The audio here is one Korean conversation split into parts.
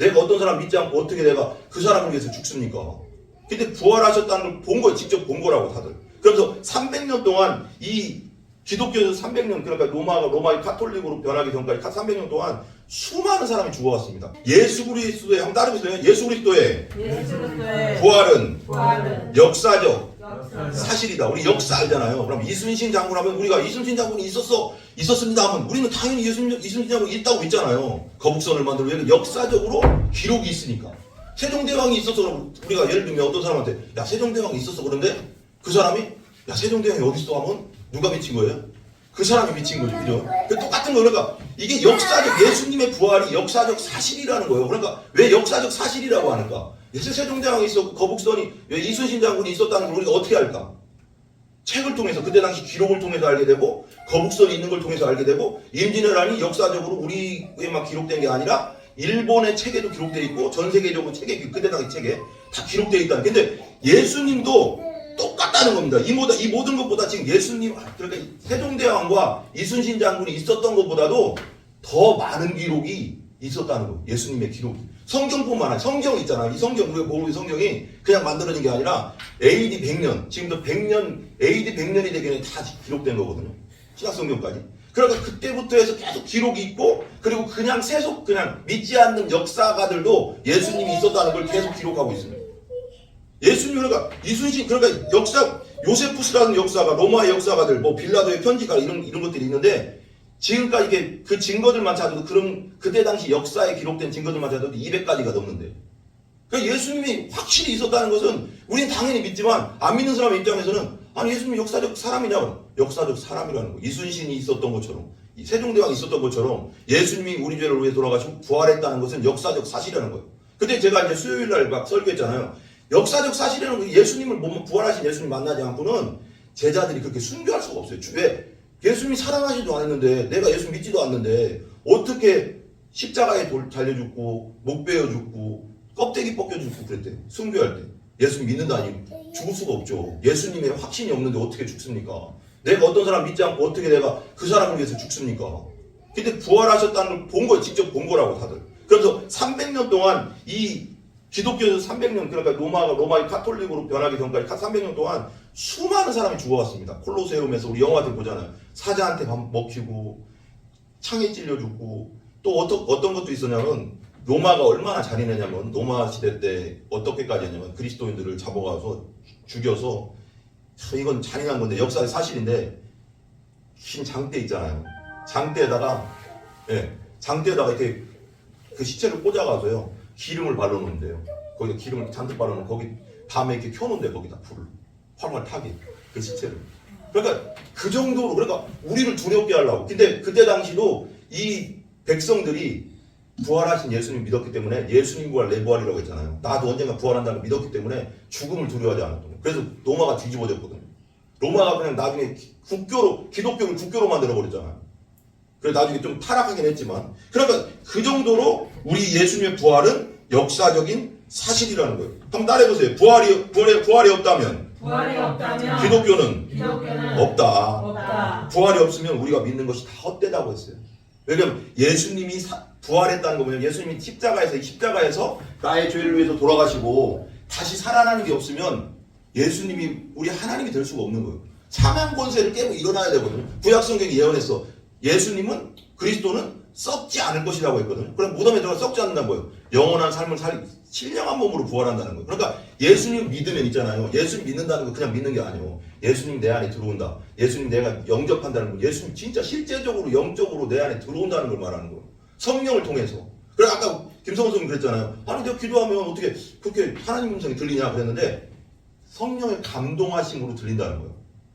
내가 어떤 사람 믿지 않고 어떻게 내가 그 사람을 위해서 죽습니까? 근데 부활하셨다는 걸 본 거예요. 직접 본 거라고 다들. 그래서 300년 동안 이 기독교에서 300년, 그러니까 로마의 카톨릭으로 변하기 전까지 300년 동안 수많은 사람이 죽어왔습니다. 예수 그리스도의, 한번 따라해보세요. 예수 그리스도의 부활은 역사적 사실이다. 우리 역사 알잖아요. 그럼 이순신 장군 하면 우리가 이순신 장군이 있었습니다 하면 우리는 당연히 이순신 장군이 있다고 믿잖아요. 거북선을 만들고 역사적으로 기록이 있으니까. 세종대왕이 있어서 그럼 우리가 예를 들면 어떤 사람한테 야 세종대왕이 있었어 그런데 그 사람이 야 세종대왕이 어디 있어 하면 누가 미친 거예요? 그 사람이 미친 거죠. 그죠? 똑같은 거. 그러니까 이게 역사적, 예수님의 부활이 역사적 사실이라는 거예요. 그러니까 왜 역사적 사실이라고 하는가? 세종대왕이 있었고 거북선이 왜 이순신 장군이 있었다는 걸 우리가 어떻게 알까? 책을 통해서, 그때 당시 기록을 통해서 알게 되고 거북선이 있는 걸 통해서 알게 되고 임진왜란이 역사적으로 우리에만 기록된 게 아니라 일본의 책에도 기록되어 있고 전 세계적으로 책에, 그때 당시 책에 다 기록되어 있다는. 근데 예수님도 똑같다는 겁니다. 이 모든 것보다 지금 예수님, 그러니까 세종대왕과 이순신 장군이 있었던 것보다도 더 많은 기록이 있었다는 거예요. 예수님의 기록이. 성경뿐만 아니라 성경 있잖아요. 이 성경, 우리가 보는 성경이 그냥 만들어진 게 아니라 AD 100년, 지금도 100년, AD 100년이 되기 전에 다 기록된 거거든요. 신약성경까지. 그러니까 그때부터 해서 계속 기록이 있고, 그리고 그냥 믿지 않는 역사가들도 예수님이 있었다는 걸 계속 기록하고 있습니다. 예수님, 그러니까 이순신, 그러니까 요세푸스라는 역사가, 로마의 역사가들, 뭐 빌라도의 편지가 이런 것들이 있는데, 지금까지 이게 그 증거들만 찾아도, 그럼 그때 당시 역사에 기록된 증거들만 찾아도 200가지가 넘는데. 그러니까 예수님이 확실히 있었다는 것은 우리는 당연히 믿지만 안 믿는 사람 입장에서는 아니 예수님이 역사적 사람이냐고. 역사적 사람이라는 거. 이순신이 있었던 것처럼, 세종대왕이 있었던 것처럼 예수님이 우리 죄를 위해 돌아가시고 부활했다는 것은 역사적 사실이라는 거예요. 근데 제가 이제 수요일날 막 설교했잖아요. 역사적 사실이라는 거, 예수님을 부활하신 예수님 만나지 않고는 제자들이 그렇게 순교할 수가 없어요. 왜? 예수님이 사랑하지도 않았는데, 내가 예수 믿지도 않는데 어떻게 십자가에 달려 죽고 목 베어 죽고 껍데기 벗겨 죽고 그랬대요. 순교할 때. 예수님 믿는다니 죽을 수가 없죠. 예수님의 확신이 없는데 어떻게 죽습니까? 내가 어떤 사람 믿지 않고 어떻게 내가 그 사람을 위해서 죽습니까? 근데 부활하셨다는 걸 본 거예요. 직접 본 거라고 다들. 그래서 300년 동안 이 기독교에서 300년, 그러니까 로마의 카톨릭으로 변하기 전까지 300년 동안 수많은 사람이 죽어왔습니다. 콜로세움에서 우리 영화들 보잖아요. 사자한테 먹히고 창에 찔려 죽고, 또 어떤 것도 있었냐면 로마가 얼마나 잔인했냐면 로마 시대 때 어떻게까지 했냐면 그리스도인들을 잡아가서 죽여서, 이건 잔인한 건데 역사의 사실인데, 흰 장대 있잖아요. 장대에다가 이렇게 그 시체를 꽂아가서요 기름을 발라놓는데요. 거기다 기름을 잔뜩 발라놓으면 거기 밤에 이렇게 켜놓는데 거기다 불을 활활 타게, 그 시체를. 그러니까 그 정도로, 그러니까 우리를 두렵게 하려고. 근데 그때 당시도 이 백성들이 부활하신 예수님 믿었기 때문에, 예수님 부활 내 부활이라고 했잖아요. 나도 언젠가 부활한다는 걸 믿었기 때문에 죽음을 두려워하지 않았던 거예요. 그래서 로마가 뒤집어졌거든요. 로마가 그냥 나중에 기독교를 국교로 만들어버렸잖아요. 그래서 나중에 좀 타락하긴 했지만, 그러니까 그 정도로 우리 예수님의 부활은 역사적인 사실이라는 거예요. 한번 따라해보세요. 부활이 없다면 기독교는 없다. 부활이 없으면 우리가 믿는 것이 다 헛되다고 했어요. 왜냐하면 예수님이 부활했다는 거 보면, 예수님이 십자가에서 나의 죄를 위해서 돌아가시고 다시 살아나는 게 없으면 예수님이 우리 하나님이 될 수가 없는 거예요. 사망 권세를 깨고 일어나야 되거든요. 구약성경이 예언했어. 예수님은, 그리스도는 썩지 않을 것이라고 했거든요. 그럼 무덤에 들어가 썩지 않는다는 거예요. 영원한 삶을 신령한 몸으로 부활한다는 거예요. 그러니까 예수님 믿으면 있잖아요. 예수님 믿는다는 거 그냥 믿는 게 아니에요. 예수님 내 안에 들어온다. 예수님 내가 영접한다는 거. 예수님 진짜 실제적으로 영적으로 내 안에 들어온다는 걸 말하는 거예요. 성령을 통해서. 그래서 아까 김성원 선생님 그랬잖아요. 아니 내가 기도하면 어떻게 그렇게 하나님 음성이 들리냐 그랬는데, 성령의 감동하심으로 들린다는 거예요.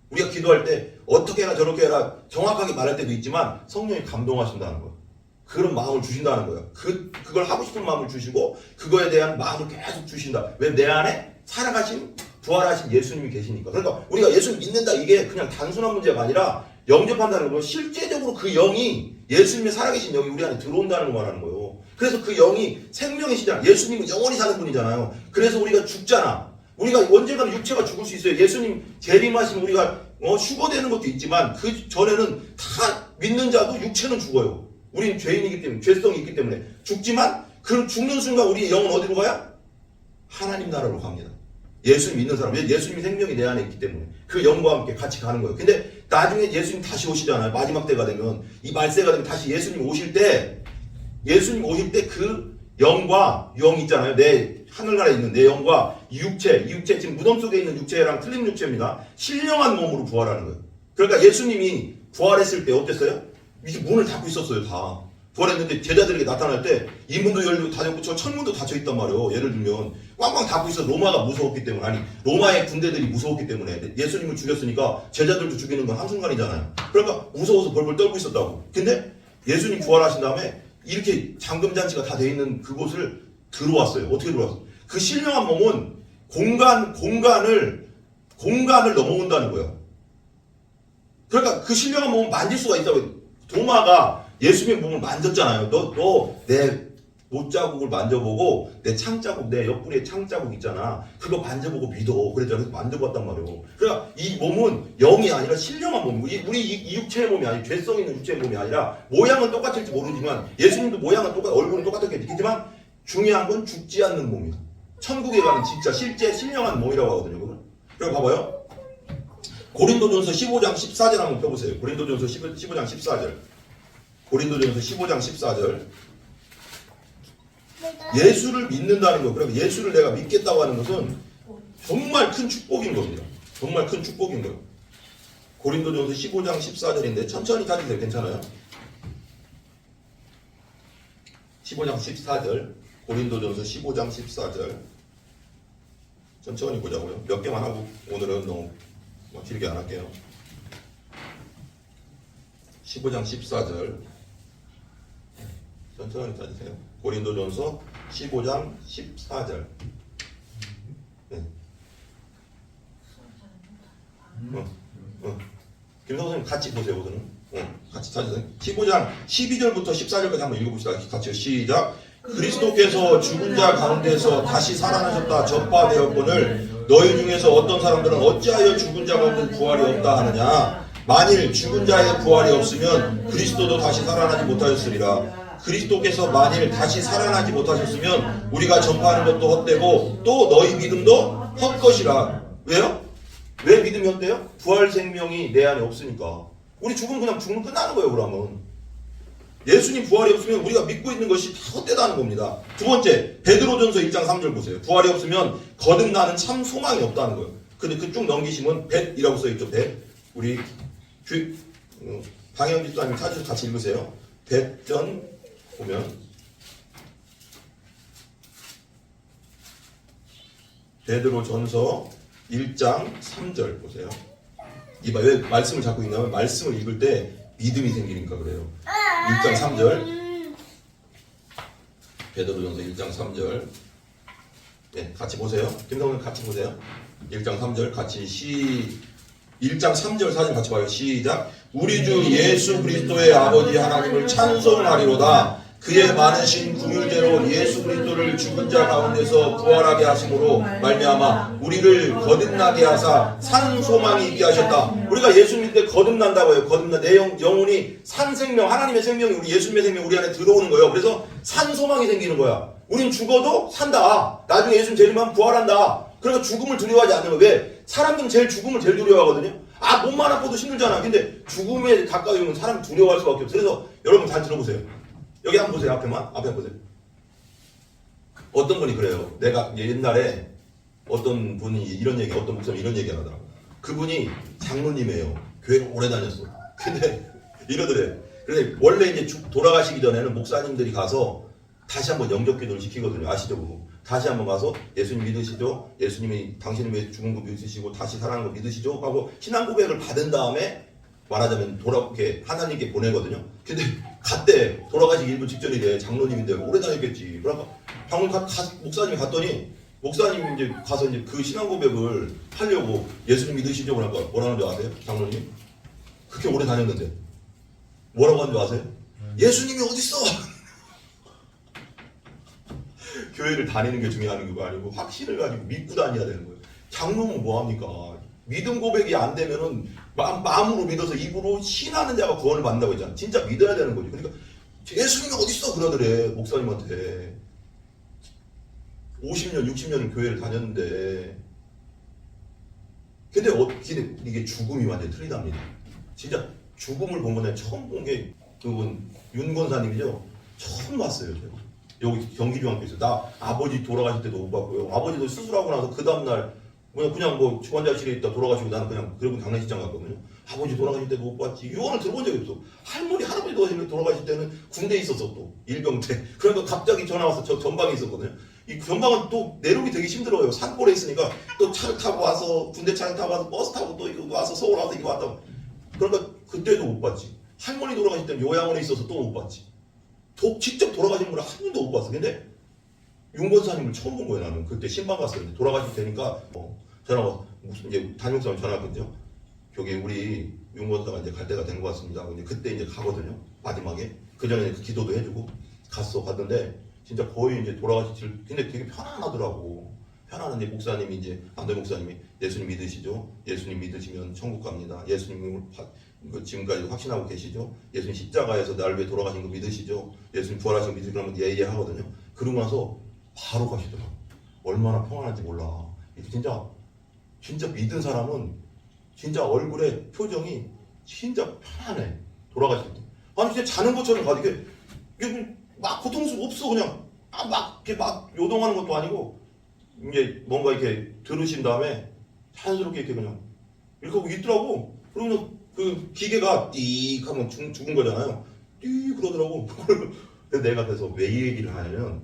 우리가 기도할 때 어떻게 해라 저렇게 해라 정확하게 말할 때도 있지만 성령이 감동하신다는 거예요. 그런 마음을 주신다는 거예요. 그걸 하고 싶은 마음을 주시고 그거에 대한 마음을 계속 주신다. 왜? 내 안에 살아가신 부활하신 예수님이 계시니까. 그러니까 우리가 예수님 믿는다, 이게 그냥 단순한 문제가 아니라 영접한다는 건 실제적으로 그 영이, 예수님의 살아계신 영이 우리 안에 들어온다는 걸 말하는 거예요. 그래서 그 영이 생명이시잖아. 예수님은 영원히 사는 분이잖아요. 그래서 우리가 죽잖아. 우리가 언젠가는 육체가 죽을 수 있어요. 예수님 재림하시면 우리가 휴거되는 것도 있지만, 그 전에는 다 믿는 자도 육체는 죽어요. 우리는 죄인이기 때문에, 죄성이 있기 때문에 죽지만, 그럼 죽는 순간 우리 영은 어디로 가요? 하나님 나라로 갑니다. 예수님 믿는 사람, 예수님이 생명이 내 안에 있기 때문에 그 영과 함께 같이 가는 거예요. 근데 나중에 예수님 다시 오시잖아요. 마지막 때가 되면, 이 말세가 되면 다시 예수님 오실 때 그 영과 영 있잖아요. 내 하늘나라에 있는 내 영과 이 육체 지금 무덤 속에 있는 육체랑 틀린 육체입니다. 신령한 몸으로 부활하는 거예요. 그러니까 예수님이 부활했을 때 어땠어요? 이게 문을 닫고 있었어요. 다 부활했는데 제자들에게 나타날 때 이 문도 열리고 닫혔고 저 천문도 닫혀 있단 말이에요. 예를 들면 꽝꽝 닫고 있어. 로마가 무서웠기 때문에, 아니 로마의 군대들이 무서웠기 때문에. 예수님을 죽였으니까 제자들도 죽이는 건 한순간이잖아요. 그러니까 무서워서 벌벌 떨고 있었다고. 근데 예수님 부활하신 다음에 이렇게 잠금잔치가 다 돼 있는 그곳을 들어왔어요. 어떻게 들어왔어요? 그 신령한 몸은 공간을 넘어온다는 거예요. 그러니까 그 신령한 몸은 만질 수가 있다고. 도마가 예수님의 몸을 만졌잖아요. 너 내 못자국을 만져보고 내 창자국, 내 옆구리에 창자국 있잖아. 그거 만져보고 믿어. 그랬잖아. 그래서 만져봤단 말이에요. 그러니까 이 몸은 영이 아니라 신령한 몸. 우리 이 육체의 몸이 아니라, 죄성 있는 육체의 몸이 아니라, 모양은 똑같을지 모르지만, 예수님도 모양은 얼굴은 똑같았겠지만, 중요한 건 죽지 않는 몸이다. 천국에 가는 진짜 실제 신령한 몸이라고 하거든요. 그걸. 그리고 봐봐요. 고린도전서 15장 14절 한번 펴보세요. 고린도전서 15장 14절. 고린도전서 15장 14절. 예수를 믿는다는 거, 그러면 예수를 내가 믿겠다고 하는 것은 정말 큰 축복인 겁니다. 정말 큰 축복인 거예요. 고린도전서 15장 14절인데 천천히 찾으세요. 괜찮아요? 15장 14절. 고린도전서 15장 14절. 천천히 보자고요. 몇 개만 하고 오늘은 너무 길게 안 할게요. 15장 14절. 천천히 찾으세요. 고린도전서 15장 14절. 네. 김성호 선생님 같이 보세요. 우선은. 같이 찾으세요. 15장 12절부터 14절까지 한번 읽어봅시다. 같이요. 시작. 그리스도께서 죽은 자 가운데서 다시 살아나셨다 전파되었거늘 너희 중에서 어떤 사람들은 어찌하여 죽은 자 가운데 부활이 없다 하느냐. 만일 죽은 자의 부활이 없으면 그리스도도 다시 살아나지 못하였으리라. 그리스도께서 만일 다시 살아나지 못하셨으면 우리가 전파하는 것도 헛되고 또 너희 믿음도 헛것이라. 왜요? 왜 믿음이 헛돼요? 부활 생명이 내 안에 없으니까. 우리 죽으면 끝나는 거예요. 그러면 예수님 부활이 없으면 우리가 믿고 있는 것이 다 헛되다는 겁니다. 두 번째, 베드로전서 1장 3절 보세요. 부활이 없으면 거듭나는 참 소망이 없다는 거예요. 근데 그 쭉 넘기시면 벳이라고 써있죠. 벳. 우리 방영 집사님 찾으셔서 같이 읽으세요. 벳전 보면 베드로전서 1장 3절 보세요. 이봐, 왜 말씀을 자꾸 읽냐면 말씀을 읽을 때 믿음이 생기니까 그래요. 1장 3절. 베드로전서 1장 3절. 네, 같이 보세요. 김성훈 같이 보세요. 1장 3절 같이 1장 3절 사진 같이 봐요. 시작. 우리 주 예수 그리스도의 아버지 하나님을 찬송하리로다. 그의 많으신 긍휼대로 예수 그리스도를 죽은 자 가운데서 부활하게 하심으로 말미암아 우리를 거듭나게 하사 산 소망이 있게 하셨다. 우리가 예수 믿을 때 거듭난다고 해요. 거듭나 내 영혼이 산 생명, 하나님의 생명이 우리 예수님의 생명이 우리 안에 들어오는 거예요. 그래서 산 소망이 생기는 거야. 우린 죽어도 산다. 나중에 예수님 재림하면 부활한다. 그러니까 죽음을 두려워하지 않는 거예요. 왜? 사람들은 죽음을 제일 두려워하거든요. 몸만 아파도 힘들잖아. 근데 죽음에 가까이 오면 사람이 두려워할 수밖에 없어요. 그래서 여러분 잘 들어보세요. 여기 한번 보세요. 앞에 한번 보세요. 어떤 분이 그래요. 내가 옛날에 어떤 분이 어떤 목사님이 이런 얘기 하더라고. 그분이 장로님이에요. 교회를 오래 다녔어. 근데 이러더래. 근데 원래 이제 돌아가시기 전에는 목사님들이 가서 다시 한번 영접 기도를 시키거든요. 아시죠? 그거. 다시 한번 가서 예수님 믿으시죠? 예수님이 당신은 왜 죽은 거 믿으시고 다시 살아난 거 믿으시죠? 하고 신앙 고백을 받은 다음에 말하자면 이렇게 하나님께 보내거든요. 근데 갔대. 돌아가시기 1분 직전이래. 장로님인데 오래 다녔겠지. 그러니까 목사님이 갔더니 목사님이 이제 가서 이제 그 신앙 고백을 하려고 예수님 믿으시죠? 그러니까 뭐라는 줄 아세요? 장로님? 그렇게 오래 다녔는데 뭐라고 하는 줄 아세요? 예수님이 어딨어? 교회를 다니는 게 중요한 거 아니고 확신을 가지고 믿고 다녀야 되는 거예요. 장로는 뭐합니까? 믿음 고백이 안 되면은 마음으로 믿어서 입으로 신하는 자가 구원을 받는다고 했잖아. 진짜 믿어야 되는 거지. 그러니까 예수님이 어딨어? 그러더래 목사님한테. 50년, 60년을 교회를 다녔는데 근데 어떻게 이게 죽음이 완전히 틀리답니다. 진짜 죽음을 본 건 처음 본 게 그분 윤 권사님이죠. 처음 봤어요. 제가. 여기 경기중앙교에서 나 아버지 돌아가실 때도 못 봤고요. 아버지도 수술하고 나서 그 다음날 그냥 뭐 중환자실에 있다 돌아가시고 나는 그냥 그러고 장례식장 갔거든요. 아버지 돌아가실 때도 못 봤지. 유언을 들어본 적이 없어. 할머니 할아버지 돌아가실 때는 군대에 있었어 또 일병 때. 그러니까 갑자기 전화 와서 저 전방에 있었거든요. 이 전방은 또 내려오기 되게 힘들어요. 산골에 있으니까 또 차를 타고 와서 군대 차를 타고 와서 버스 타고 또 이거 와서 서울 와서 이거 왔다. 그러니까 그때도 못 봤지. 할머니 돌아가실 때는 요양원에 있어서 또 못 봤지. 직접 돌아가신 분을 한 번도 못 봤어. 근데 윤 권사님을 처음 본 거예요. 나는 그때 신방 갔었는데 돌아가실 때니까 전화 와서 무슨 이제 담임사님 전화 왔거든요. 저기 우리 윤 권사가 이제 갈 때가 된 것 같습니다. 근데 그때 이제 가거든요. 마지막에 그 전에 기도도 해주고 갔는데 진짜 거의 이제 돌아가실 근데 되게 편안하더라고. 편안한데 목사님이 이제 안대 목사님이 예수님 믿으시죠? 예수님 믿으시면 천국 갑니다. 예수님을 지금까지 확신하고 계시죠? 예수님 십자가에서 날 위해 돌아가신 거 믿으시죠? 예수님 부활하신 거 믿으시죠? 그러면 예예 하거든요. 그러고 나서 바로 가시더라고. 얼마나 평안한지 몰라. 진짜 믿은 사람은 진짜 얼굴에 표정이 진짜 편안해. 돌아가실 때. 아니 진짜 자는 것처럼 가. 이게 막 고통스럽 없어. 그냥 막 이렇게 막 요동하는 것도 아니고 이제 뭔가 이렇게 들으신 다음에 자연스럽게 이렇게 그냥 이렇게 하고 있더라고. 그러면 그 기계가 띠익 하면 죽은 거잖아요. 띠익 그러더라고. 그래서 왜 이 얘기를 하냐면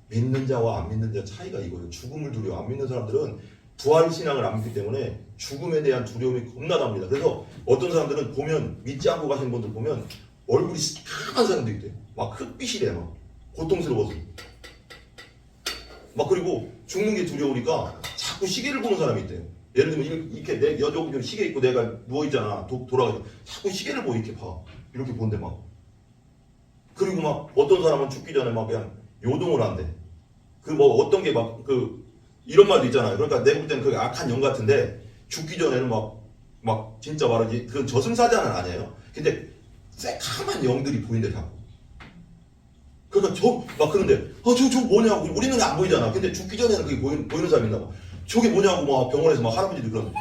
믿는 자와 안 믿는 자 차이가 이거예요. 죽음을 두려워 안 믿는 사람들은 부활 신앙을 안 믿기 때문에 죽음에 대한 두려움이 겁나답니다. 그래서 어떤 사람들은 보면 믿지 않고 가시는 분들 보면 얼굴이 까만 사람도 있대요. 막 흑빛이래 막 고통스러워서. 막 그리고 죽는 게 두려우니까 자꾸 시계를 보는 사람이 있대요. 예를 들면 이렇게 내 여기 시계 있고 내가 누워있잖아. 돌아가지고 자꾸 시계를 보고 이렇게 봐. 이렇게 본대 막. 그리고 막 어떤 사람은 죽기 전에 막 그냥 요동을 한대. 그 뭐 어떤 게 막 이런 말도 있잖아요. 그러니까 내가 볼 때는 그게 악한 영 같은데 죽기 전에는 막 진짜 말하지 그건 저승사자는 아니에요. 근데 새카만 영들이 보인대 자꾸. 그러니까 막 그런데 저 뭐냐고 우리는 안 보이잖아. 근데 죽기 전에는 그게 보이는 사람이 있나 봐. 저게 뭐냐고 막 병원에서 막 할아버지들 그런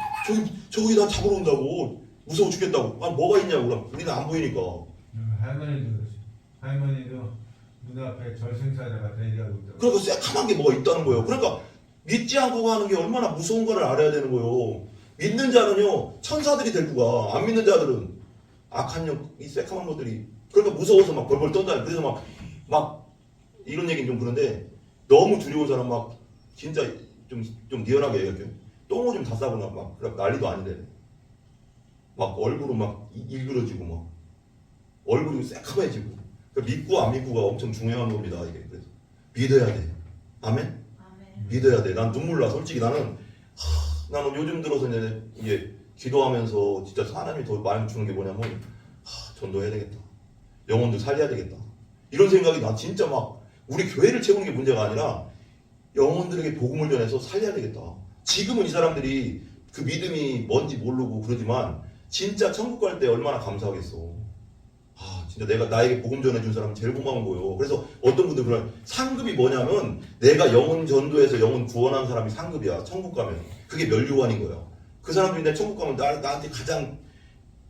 저기 나 잡으러 온다고 무서워 죽겠다고. 뭐가 있냐고. 그럼 우리는 안 보이니까. 할머니도 그렇지. 할머니도 눈앞에 저승사자가 대기하고 있다고. 그러니까 새카만 게 뭐가 있다는 거예요. 그러니까 믿지 않고 가는 게 얼마나 무서운 거를 알아야 되는 거예요. 믿는 자는요 천사들이 데리고 가. 안 믿는 자들은 악한 영, 이 새카만 것들이 그러니까 무서워서 막 벌벌 떤다. 그래서 막 이런 얘기는 좀 그런데 너무 두려운 사람 막 진짜 좀 리얼하게 얘기할게요. 똥을 좀 다 싸고 막 난리도 아닌데 막 얼굴은 막 일그러지고 막 얼굴이 새카매지고 그러니까 믿고 안 믿고가 엄청 중요한 겁니다. 이게 그래서 믿어야 돼. 아멘? 믿어야 돼. 난 눈물 나. 솔직히 나는 요즘 들어서 이제 기도하면서 진짜 하나님이 더 많이 주는 게 뭐냐면 전도해야 되겠다. 영혼도 살려야 되겠다. 이런 생각이 나 진짜 막 우리 교회를 채우는 게 문제가 아니라 영혼들에게 복음을 전해서 살려야 되겠다. 지금은 이 사람들이 그 믿음이 뭔지 모르고 그러지만 진짜 천국 갈 때 얼마나 감사하겠어. 진짜 내가 나에게 복음 전해준 사람은 제일 고마운 거예요. 그래서 어떤 분들 그런 상급이 뭐냐면 내가 영혼 전도해서 영혼 구원한 사람이 상급이야. 천국 가면 그게 멸류관인 거야. 그 사람들이 내 천국 가면 나한테 가장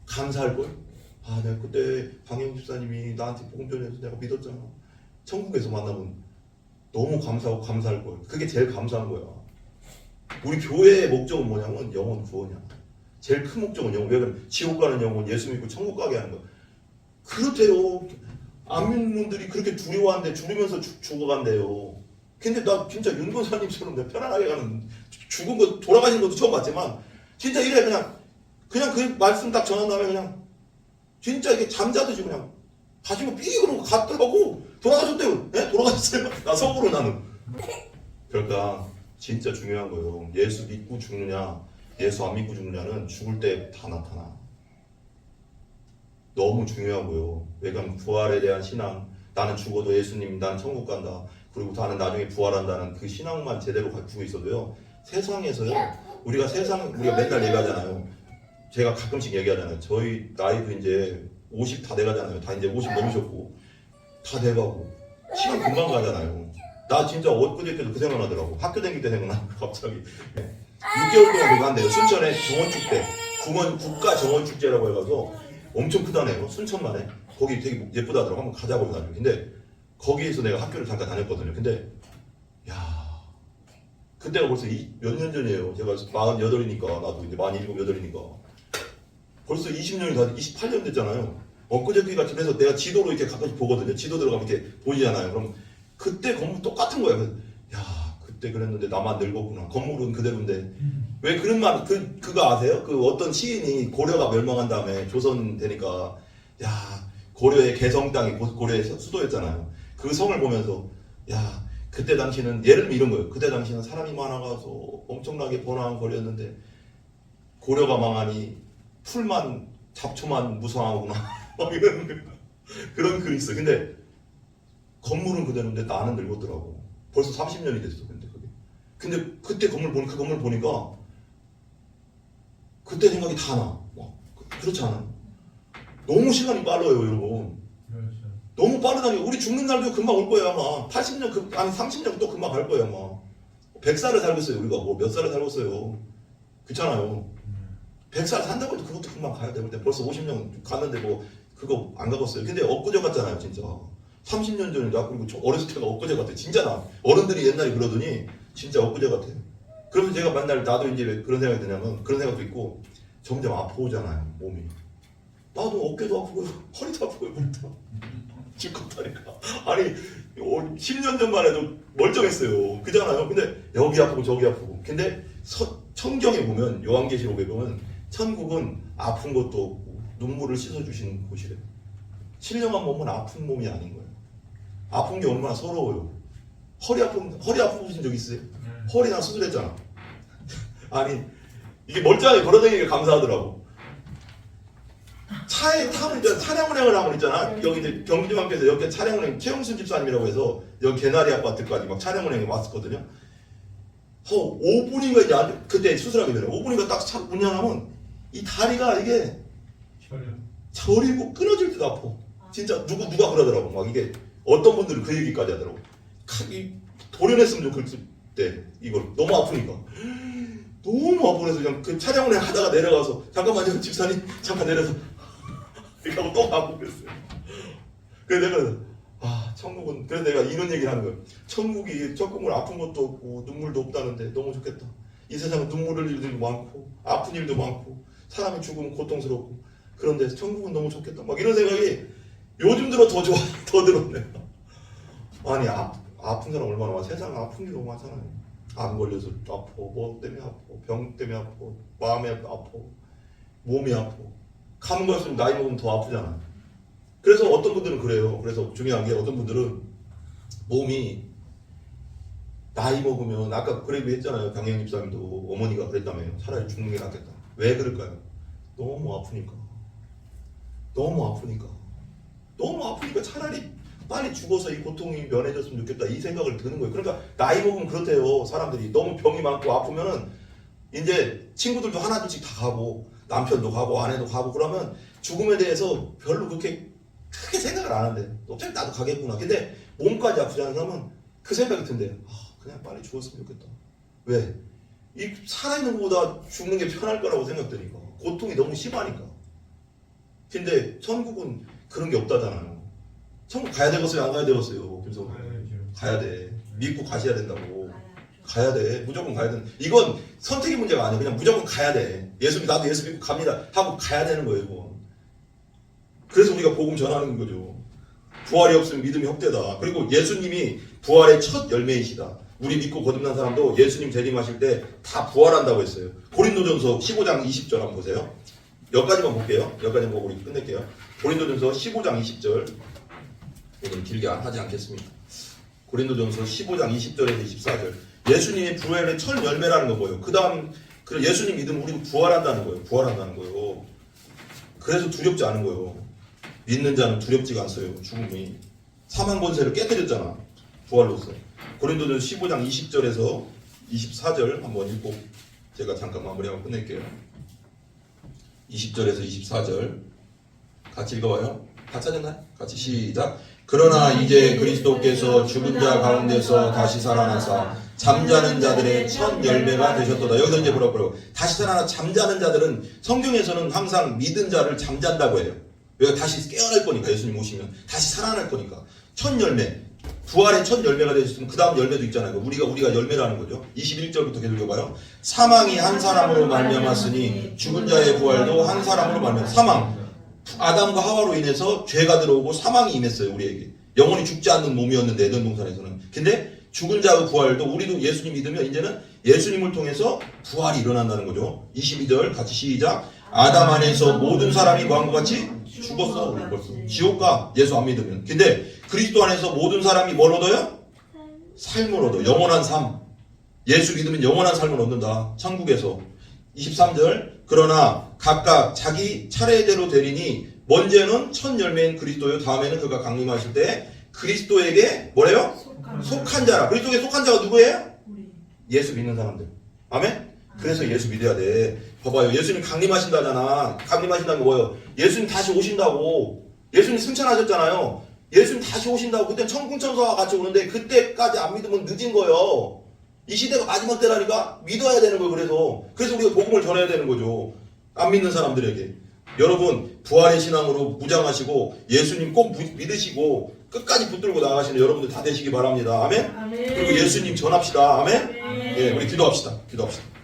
감사할걸? 내가 그때 방영 집사님이 나한테 복음 전해서 내가 믿었잖아. 천국에서 만나면 너무 감사하고 감사할 거야. 그게 제일 감사한 거야. 우리 교회의 목적은 뭐냐면 영혼 구원이야. 제일 큰 목적은 영혼. 왜 그래? 지옥 가는 영혼, 예수 믿고 천국 가게 하는 거야. 그렇대요. 안 믿는 분들이 그렇게 두려워한데 죽으면서 죽어간대요. 근데 나 진짜 윤 권사님처럼 내가 편안하게 가는 죽은 거 돌아가신 것도 처음 봤지만 진짜 이래 그냥 그 말씀 딱 전한 다음에 그냥 진짜 이게 잠자듯이 그냥 가시고 삐 그러고 갔더라고. 돌아가셨대요. 네? 돌아가셨어요. 나 속으로 나는. 그러니까 진짜 중요한 거예요. 예수 믿고 죽느냐 예수 안 믿고 죽느냐는 죽을 때 다 나타나. 너무 중요하고요. 왜냐면 부활에 대한 신앙, 나는 죽어도 예수님, 나는 천국 간다. 그리고 나는 나중에 부활한다는 그 신앙만 제대로 갖추고 있어도요. 세상에서요. 우리가 맨날 얘기하잖아요. 제가 가끔씩 얘기하잖아요. 저희 나이도 이제 50 다 돼가잖아요. 다 이제 50 넘으셨고 다 돼가고 시간 금방 가잖아요. 나 진짜 엊그저께도 그 생각나더라고. 학교 다닐 때 생각나 갑자기. 6개월 동안 그거 한대요. 순천에 정원축제, 국가 정원축제라고 해가지고 엄청 크다네요. 순천만에. 거기 되게 예쁘다더라고. 한번 가자고 해가지고. 근데 거기에서 내가 학교를 잠깐 다녔거든요. 근데 야, 그때가 벌써 몇 년 전이에요. 제가 48이니까 나도 이제 47, 8이니까 벌써 20년이 다 28년 됐잖아요. 엊그저께 같이 그래서 내가 지도로 이렇게 가끔씩 보거든요. 지도 들어가면 이렇게 보이잖아요. 그럼 그때 건물 똑같은 거예요. 그래서 야, 그때 그랬는데 나만 늙었구나. 건물은 그대로인데 왜 그런 말 그거 아세요? 그 어떤 시인이 고려가 멸망한 다음에 조선 되니까 야, 고려의 개성 땅이 고려의 수도였잖아요. 그 성을 보면서 야, 그때 당시는 예를 들면 이런 거예요. 그때 당시는 사람이 많아가서 엄청나게 번화한 거리였는데 고려가 망하니 풀만 잡초만 무성하구나. 막 이런 그런 글이 있어. 근데 건물은 그대로인데 나는 늙었더라고. 벌써 30년이 됐어. 근데 그때 건물 보니 그 건물 보니까 그때 생각이 다 나. 그렇지 않아요? 너무 시간이 빨라요, 여러분. 그렇죠. 너무 빠르다니. 우리 죽는 날도 금방 올 거예요, 아마. 80년, 아니 30년 또 금방 갈 거예요, 아마. 100살을 살고 있어요, 우리가. 뭐 몇 살을 살고 있어요. 그렇잖아요. 100살 산다고 해도 그것도 금방 가야 돼요. 근데 벌써 50년 갔는데 뭐 그거 안 가봤어요. 근데 엊그제 같잖아요, 진짜. 30년 전에 나 그리고 저 어렸을 때가 엊그제 같아. 진짜 나. 어른들이 옛날에 그러더니 진짜 엊그제 같아요. 그러면 제가 맨날 나도 이제 왜 그런 생각이 드냐면 그런 생각도 있고 점점 아파오잖아요, 몸이. 나도 어깨도 아프고 허리도 아프고 그렇다. 죽겠다니까. 아니 10년 전만 해도 멀쩡했어요. 그잖아요. 근데 여기 아프고 저기 아프고. 근데 성경에 보면 요한계시록에 보면 천국은 아픈 것도 없고 눈물을 씻어주시는 곳이래요. 신령한 몸은 아픈 몸이 아닌 거예요. 아픈 게 얼마나 서러워요. 허리 아프신 적 있어요? 허리나 수술했잖아. 아니 이게 멀쩡하게 걸어다니기가 감사하더라고. 차에 타면 이제 차량 운행을 하면 있잖아. 여기 이제 경주학교에서 여기 차량 운행 최영순 집사님이라고 해서 여기 개나리 아파트까지 막 차량 운행에 왔었거든요. 5분인가 이제 그때 수술하게 되네. 5분인가 딱 차 운행하면 이 다리가 이게 저리고 끊어질 듯 아파. 진짜 누가 그러더라고. 막 이게 어떤 분들은 그 얘기까지 하더라고. 도려냈으면 좋겠을 때 이걸 너무 아프니까. 너무 아프면서 그냥 그 차량 운행 하다가 내려가서 잠깐만요 집사님 잠깐 내려서 이렇게 하고 또 가고 그랬어요. 그래서 내가 천국은 그래서 내가 이런 얘기를 하는 거예요. 천국이 조금은 아픈 것도 없고 눈물도 없다는데 너무 좋겠다. 이 세상은 눈물 흘릴 일도 많고 아픈 일도 많고 사람이 죽으면 고통스럽고 그런데 천국은 너무 좋겠다. 막 이런 생각이 요즘 들어 더 좋아 더 들었네. 아니 아픈 사람 얼마나 많아. 세상에 아픈 게 너무 많잖아요. 암 걸려서 아프고 뭐 때문에 아프고 병 때문에 아프고 마음이 아프고 몸이 아프고 가면 갈수록 나이 먹으면 더 아프잖아. 그래서 어떤 분들은 그래요. 그래서 중요한 게 어떤 분들은 몸이 나이 먹으면 아까 그 얘기 했잖아요. 강영 집사님도 어머니가 그랬다며요. 차라리 죽는 게 낫겠다. 왜 그럴까요? 너무 아프니까 차라리 빨리 죽어서 이 고통이 면해졌으면 좋겠다 이 생각을 드는 거예요. 그러니까 나이 먹으면 그렇대요. 사람들이 너무 병이 많고 아프면은 이제 친구들도 하나둘씩 다 가고 남편도 가고 아내도 가고 그러면 죽음에 대해서 별로 그렇게 크게 생각을 안 한대. 어차피 나도 가겠구나. 근데 몸까지 아프지 않으면 그 생각이 든대요. 그냥 빨리 죽었으면 좋겠다. 왜? 이 살아있는 것보다 죽는 게 편할 거라고 생각되니까. 고통이 너무 심하니까. 근데 천국은 그런 게 없다잖아요. 천국 가야 되겠어요? 안 가야 되겠어요? 그래서 가야 돼. 믿고 가셔야 된다고. 가야 돼. 무조건 가야 돼. 이건 선택의 문제가 아니야. 그냥 무조건 가야 돼. 나도 예수 믿고 갑니다 하고 가야 되는 거예요. 이건. 그래서 우리가 복음 전하는 거죠. 부활이 없으면 믿음이 헛되다. 그리고 예수님이 부활의 첫 열매이시다. 우리 믿고 거듭난 사람도 예수님 재림하실 때 다 부활한다고 했어요. 고린도전서 15장 20절 한번 보세요. 여기까지만 볼게요. 여기까지만 보고 우리 끝낼게요. 고린도전서 15장 20절. 오늘 길게 하지 않겠습니다. 고린도전서 15장 20절에서 24절. 예수님이 부활의 첫 열매라는 거 뭐예요? 그 다음 예수님 믿으면 우리도 부활한다는 거예요. 부활한다는 거예요. 그래서 두렵지 않은 거예요. 믿는 자는 두렵지가 않어요. 죽음이. 사망 권세를 깨뜨렸잖아. 부활로서. 고린도전서 15장 20절에서 24절 한번 읽고 제가 잠깐 마무리하고 끝낼게요. 20절에서 24절 같이 읽어봐요. 다 찾았나요? 같이 시작. 그러나 이제 그리스도께서 죽은 자 가운데서 다시 살아나사 잠자는 자들의 첫 열매가 되셨도다. 여기서 이제 뭐라고 다시 살아나 잠자는 자들은 성경에서는 항상 믿은 자를 잠잔다고 해요. 왜? 다시 깨어날 거니까. 예수님 오시면 다시 살아날 거니까. 첫 열매, 부활의 첫 열매가 되셨으면 그 다음 열매도 있잖아요. 우리가 열매라는 거죠. 21절부터 계속 읽어봐요. 사망이 한 사람으로 말미암았으니 죽은 자의 부활도 한 사람으로 말미암았으니. 사망, 아담과 하와로 인해서 죄가 들어오고 사망이 임했어요. 우리에게 영원히 죽지 않는 몸이었는데 에덴 동산에서는. 근데 죽은 자의 부활도 우리도 예수님 믿으면 이제는 예수님을 통해서 부활이 일어난다는 거죠. 22절 같이 시작. 아담 안에서 모든 사람이 뭐한 것 같이 죽었어. 우리 벌써 지옥가 예수 안 믿으면. 근데 그리스도 안에서 모든 사람이 뭘 얻어요? 삶을 얻어. 영원한 삶. 예수 믿으면 영원한 삶을 얻는다. 천국에서. 23절. 그러나 각각 자기 차례대로 되리니 먼저는 첫 열매인 그리스도요. 다음에는 그가 강림하실 때 그리스도에게 뭐래요? 속한 자라. 그리스도에게 속한 자가 누구예요? 예수 믿는 사람들. 아멘? 그래서 예수 믿어야 돼. 봐봐요. 예수님 강림하신다잖아. 강림하신다는 게 뭐예요? 예수님 다시 오신다고. 예수님 승천하셨잖아요. 예수님 다시 오신다고. 그때 천궁천사와 같이 오는데 그때까지 안 믿으면 늦은 거예요. 이 시대가 마지막 때라니까 믿어야 되는 거예요. 그래서 우리가 복음을 전해야 되는 거죠. 안 믿는 사람들에게. 여러분 부활의 신앙으로 무장하시고 예수님 꼭 믿으시고 끝까지 붙들고 나가시는 여러분들 다 되시기 바랍니다. 아멘? 아멘. 그리고 예수님 전합시다. 아멘? 아멘. 예, 우리 기도합시다. 기도합시다.